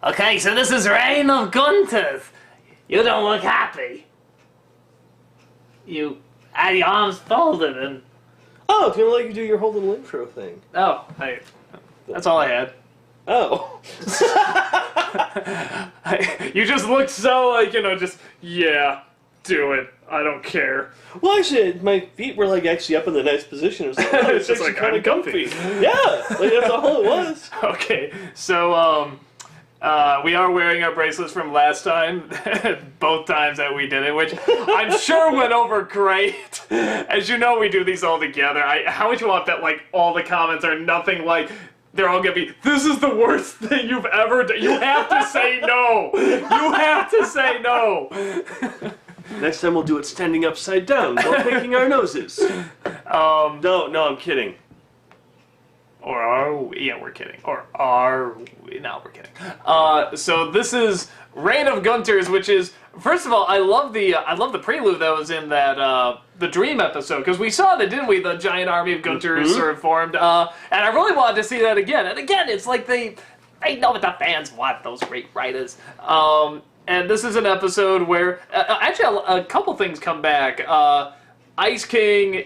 Okay, so this is Reign of Gunters. You don't look happy. You had your arms folded and... Oh, it's gonna let you do your whole little intro thing. Oh, that's all I had. Oh. You just looked so, like, just, yeah, do it. I don't care. Well, actually, my feet were, like, actually up in the nice position. It was like, oh, it's just like, kind I'm of comfy. Yeah, like, that's all it was. Okay, so, we are wearing our bracelets from last time, both times that we did it, which I'm sure went over great. As you know, we do these all together. How would you want that, like, all the comments are nothing like, they're all gonna be, this is the worst thing you've ever done. You have to say no. You have to say no. Next time we'll do it standing upside down while picking our noses. No, I'm kidding. Or are we? Yeah, we're kidding. Or are we? No, we're kidding. So this is Reign of Gunters, which is, first of all, I love the prelude that was in that the Dream episode, because we saw that, didn't we? The giant army of Gunters sort of formed, and I really wanted to see that again. And again, it's like they know what the fans want. Those great writers. And this is an episode where actually a couple things come back. Ice King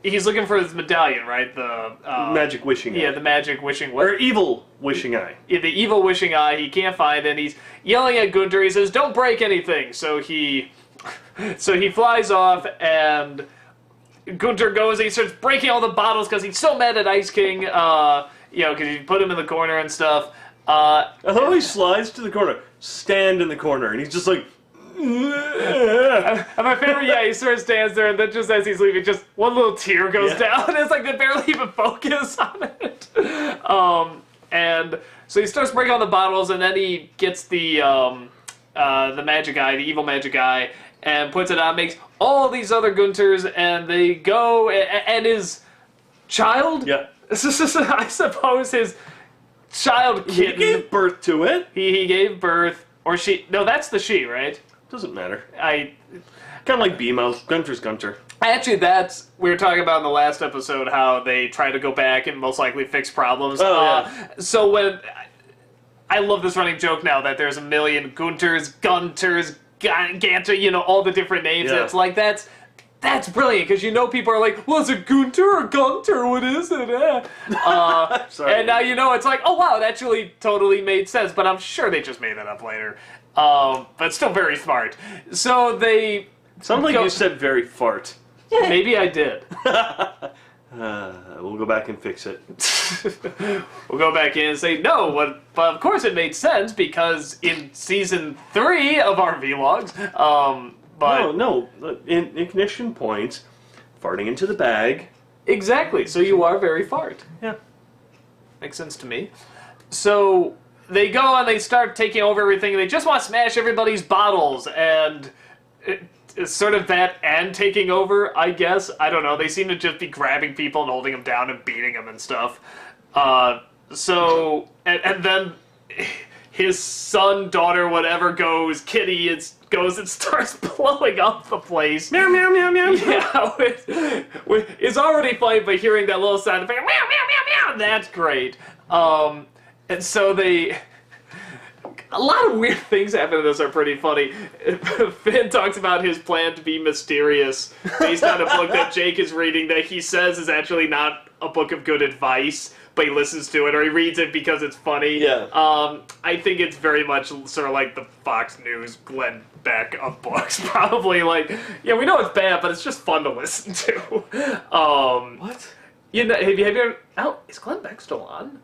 he's looking for his medallion, right? The magic wishing eye. Yeah, the magic wishing eye. Or evil wishing eye. Yeah, the evil wishing eye. He can't find it. And he's yelling at Gunter. He says, "Don't break anything." So he flies off, and Gunter goes and he starts breaking all the bottles because he's so mad at Ice King. Because he put him in the corner and stuff. I thought he slides to the corner. Stand in the corner, and he's just like... And my favorite, he sort of stands there, and then just as he's leaving, just one little tear goes down, and it's like they barely even focus on it. And so he starts breaking all the bottles, and then he gets the magic eye, the evil magic eye, and puts it on, makes all these other Gunters, and they go, and his child? Yeah. I suppose his child kitten. He gave birth to it. He gave birth, or she, no, that's the she, right? Doesn't matter. Kind of like B-Mouse. Gunter's Gunter. Actually, we were talking about in the last episode how they try to go back and most likely fix problems. Oh, yeah. So when... I love this running joke now that there's a million Gunters, Gunters, Ganter, all the different names. Yeah. It's like, that's brilliant, because people are like, well, is it Gunter or Gunter? What is it? Sorry. And now it's like, oh wow, it actually totally made sense, but I'm sure they just made that up later. But still very smart. So they... Sounded like you said very fart. Maybe I did. We'll go back and fix it. We'll go back in and say, no, but of course it made sense, because in Season 3 of our vlogs, but... No, in ignition points, farting into the bag. Exactly, so you are very fart. Yeah. Makes sense to me. So... they go and they start taking over everything. They just want to smash everybody's bottles, and it's sort of that and taking over, I guess. I don't know. They seem to just be grabbing people and holding them down and beating them and stuff. And then his son, daughter, whatever goes, Kitty, goes and starts blowing up the place. Meow, meow, meow, meow. Yeah, it's already funny, but hearing that little sound effect, meow, meow, meow, meow, that's great. And so a lot of weird things happen in this are pretty funny. Finn talks about his plan to be mysterious based on a book that Jake is reading that he says is actually not a book of good advice, but he listens to it, or he reads it because it's funny. Yeah. I think it's very much sort of like the Fox News Glenn Beck of books. Probably like, yeah, we know it's bad, but it's just fun to listen to. What? Have you ever... Oh, is Glenn Beck still on?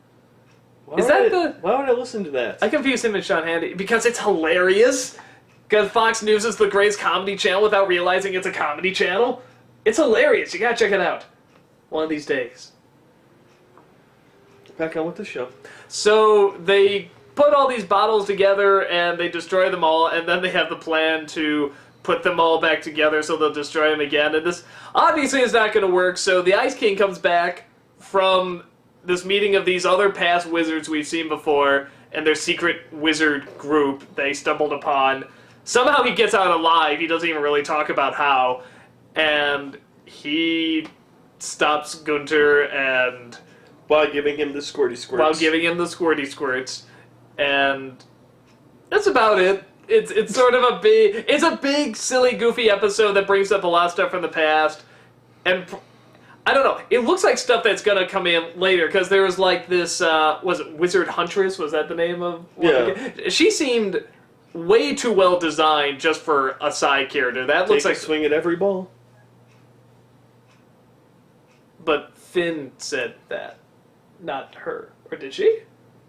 Why would I listen to that? I confuse him and Sean Hannity because it's hilarious. Because Fox News is the greatest comedy channel without realizing it's a comedy channel. It's hilarious. You gotta check it out. One of these days. Back on with the show. So they put all these bottles together and they destroy them all, and then they have the plan to put them all back together so they'll destroy them again. And this obviously is not going to work, so the Ice King comes back from this meeting of these other past wizards we've seen before and their secret wizard group they stumbled upon. Somehow he gets out alive. He doesn't even really talk about how. And he stops Gunter and... While giving him the squirty squirts. While giving him the squirty squirts. and that's about it. It's sort of a big, silly, goofy episode that brings up a lot of stuff from the past, and I don't know. It looks like stuff that's gonna come in later because there was like this. Was it Wizard Huntress? Was that the name of? Yeah. She seemed way too well designed just for a side character. That looks like swing at every ball. But Finn said that, not her, or did she?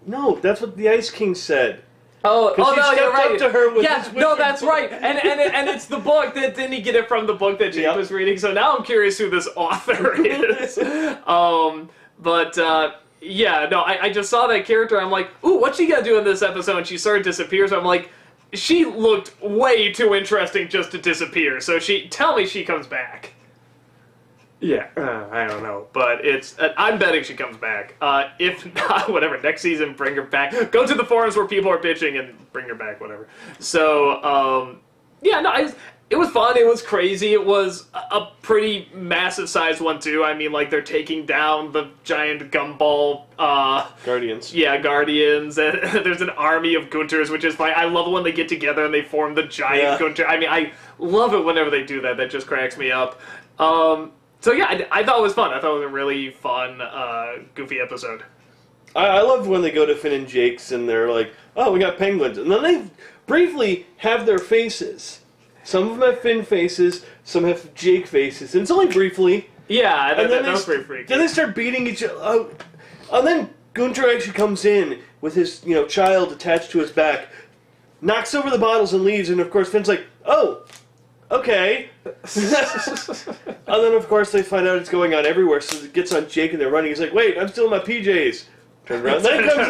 No, that's what the Ice King said. Oh, no, you're right. Up to her with yeah, his no, wizard that's right. And it's the book that didn't he get it from the book that Jake was reading? So now I'm curious who this author is. Yeah, no, I just saw that character. I'm like, ooh, what's she gonna do in this episode? And she sort of disappears. So I'm like, she looked way too interesting just to disappear. So tell me she comes back. Yeah, I don't know, but I'm betting she comes back. If not, whatever, next season, bring her back. Go to the forums where people are bitching and bring her back, whatever. So, yeah, no, it was fun, it was crazy, it was a pretty massive sized one, too. I mean, like, they're taking down the giant gumball, Guardians. Yeah, Guardians, and there's an army of Gunters, which is fine. I love when they get together and they form the giant Gunter. I mean, I love it whenever they do that, that just cracks me up. So yeah, I thought it was fun. I thought it was a really fun, goofy episode. I love when they go to Finn and Jake's and they're like, oh, we got penguins. And then they briefly have their faces. Some of them have Finn faces, some have Jake faces. And it's only briefly. Yeah, that was pretty freaky. Then they start beating each other. And then Gunter actually comes in with his child attached to his back, knocks over the bottles and leaves. And of course Finn's like, oh, okay. And then, of course, they find out it's going on everywhere, so it gets on Jake and they're running. He's like, wait, I'm still in my PJs. Turns around, then he comes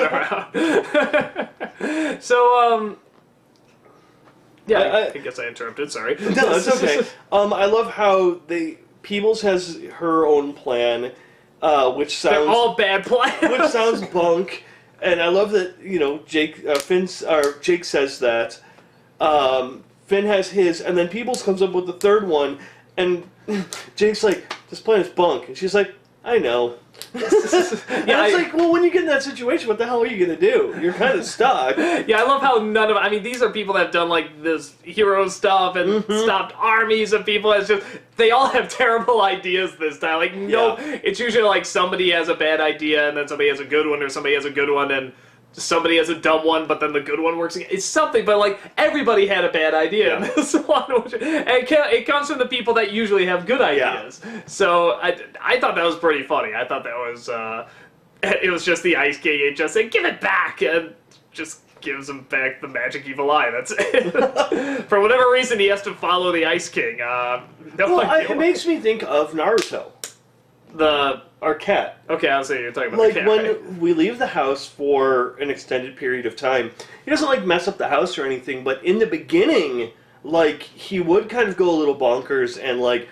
out. So, yeah, I guess I interrupted, sorry. No, it's okay. I love how Peebles has her own plan, which sounds... They're all bad plans. Which sounds bunk. And I love that, Jake says that. Finn has his, and then Peebles comes up with the third one, and Jake's like, this plan is bunk. And she's like, I know. It's like, well, when you get in that situation, what the hell are you going to do? You're kind of stuck. Yeah, I love how these are people that have done, like, this hero stuff and stopped armies of people. It's just, they all have terrible ideas this time. Like, it's usually like somebody has a bad idea, and then somebody has a good one, or somebody has a good one, and somebody has a dumb one, but then the good one works again. It's something, but like everybody had a bad idea in this one, and it comes from the people that usually have good ideas. Yeah. So I thought that was pretty funny. I thought that was it was just the Ice King. It just said, "Give it back," and just gives him back the magic evil eye. That's it. For whatever reason, he has to follow the Ice King. It makes me think of Naruto. Our cat. Okay, I'll say you're talking about the cat. Like, when we leave the house for an extended period of time, he doesn't, like, mess up the house or anything, but in the beginning, like, he would kind of go a little bonkers, and, like,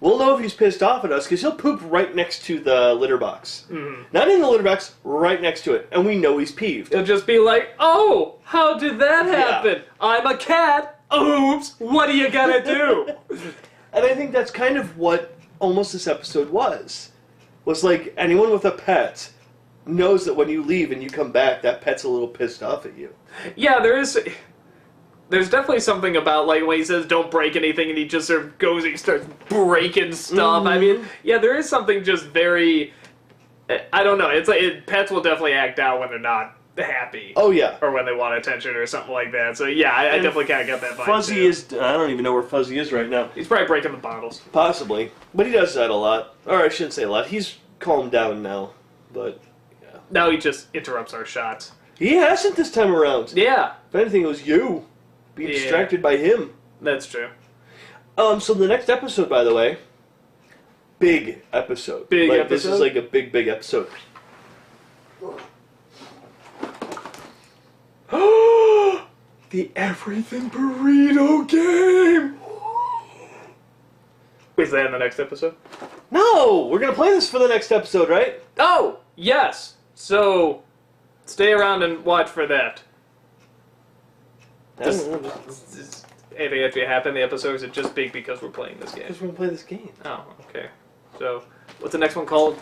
we'll know if he's pissed off at us, because he'll poop right next to the litter box. Mm-hmm. Not in the litter box, right next to it, and we know he's peeved. He'll just be like, oh, how did that happen? Yeah. I'm a cat. Oops, what are you gonna do? And I think that's kind of what almost this episode was like anyone with a pet knows that when you leave and you come back, that pet's a little pissed off at you. Yeah, there's definitely something about, like, when he says don't break anything and he just sort of goes and he starts breaking stuff. I mean, yeah, there is something just very, I don't know, it's like pets will definitely act out when they're not happy. Oh, yeah. Or when they want attention or something like that. So, yeah, I definitely kind of got that vibe, Fuzzy too. I don't even know where Fuzzy is right now. He's probably breaking the bottles. Possibly. But he does that a lot. Or I shouldn't say a lot. He's calmed down now. But, yeah. Now he just interrupts our shots. He hasn't this time around. Yeah. If anything, it was you. Being distracted by him. That's true. So the next episode, by the way, big episode. Big episode? This is like a big episode. The Everything Burrito Game! Is that in the next episode? No! We're gonna play this for the next episode, right? Oh! Yes! So, stay around and watch for that. Does anything actually happen in the episode, or is it just big because we're playing this game? Because we're gonna play this game. Oh, okay. So, what's the next one called?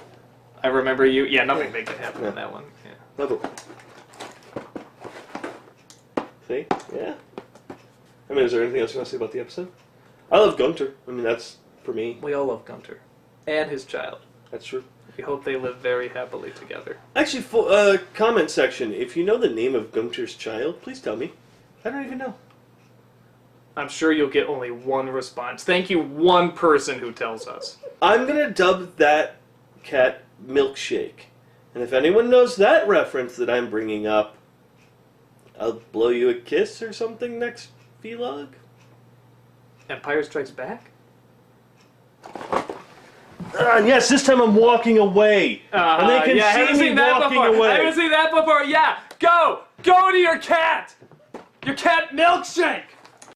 I Remember You? Yeah, nothing big can happen in that one. Yeah. Love it. See? Yeah. I mean, is there anything else you want to say about the episode? I love Gunter. I mean, that's, for me, We all love Gunter. And his child. that's true. We hope they live very happily together. Actually, comment section, if you know the name of Gunter's child, please tell me. I don't even know. I'm sure you'll get only one response. Thank you, one person who tells us. I'm going to dub that cat Milkshake. And if anyone knows that reference that I'm bringing up, I'll blow you a kiss or something next vlog. Empire Strikes Back? And yes, this time I'm walking away. And they can yeah, I haven't see me seen that walking before. away. I haven't seen that before. Yeah, go to your cat. Your cat Milkshake.